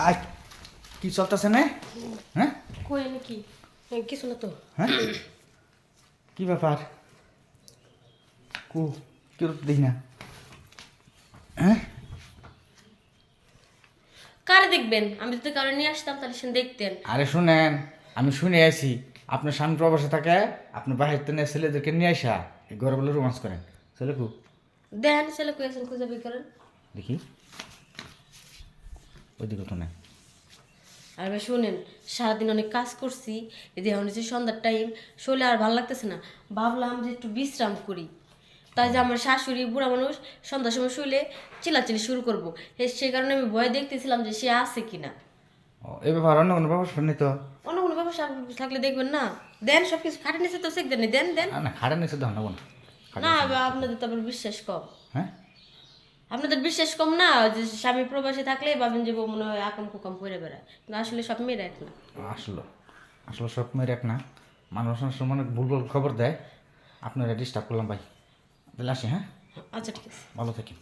আর কি চলতেছে না? হ্যাঁ কই নাকি কিছু না তো। হ্যাঁ কি ব্যাপার? কু কি দেখি না। হ্যাঁ কারে দেখবেন? আমি যদি কারো নিয়ে আসতাম তাহলে সে দেখতেন। আরে শুনেন, আমি শুনে আছি আপনার স্বামী প্রবাসে থাকে, আপনি বাহির থেকে ছেলেদেরকে নিয়ে আসা ঘরে বলে রোমান্স করেন। ছেলে কু দেন ছেলে কই আছেন খুঁজে বের করেন। দেখি, ওইদিকে তো নাই। আর ভাই শুনেন, সারাদিন অনেক কাজ করছি, এদিকে এখন হচ্ছে সন্ধ্যার টাইম, শরীরে আর ভালো লাগতেছে না, ভাবলাম যে একটু বিশ্রাম করি। তাই যে আমার শাশুড়ি বুড়া মানুষ সন্ধ্যার সময় শুইলে চিল্লাচিল্লি শুরু করবো, সেই কারণে আমি ভয় দেখতেছিলাম যে সে আছে কিনা। ও এ ব্যাপার অন্য কোনো ব্যাপার শুনি তো। অন্য কোনো ব্যবসা থাকলে দেখবেন না। দেন সব কিছু খাটে নিচে তো চেক দেন, দেন দেন। না খাড়া নিচে ধর নেবো না। না আপনাদের তো আবার বিশ্বাস কম। হ্যাঁ আপনাদের বিশ্বাস কম না, যে স্বামী প্রবাসী থাকলে ভাবেন যে বউ মনে হয় আকাম কুকাম করে বেড়ায়, কিন্তু আসলে সব মেয়েরা এক না। আসলো আসলে সব মেয়ের এক না, মানুষ অনেক ভুল ভুল খবর দেয়। আপনারা ডিস্টার্ব করলাম ভাই, তাহলে আসি। হ্যাঁ আচ্ছা ঠিক আছে। ভালো থাকি।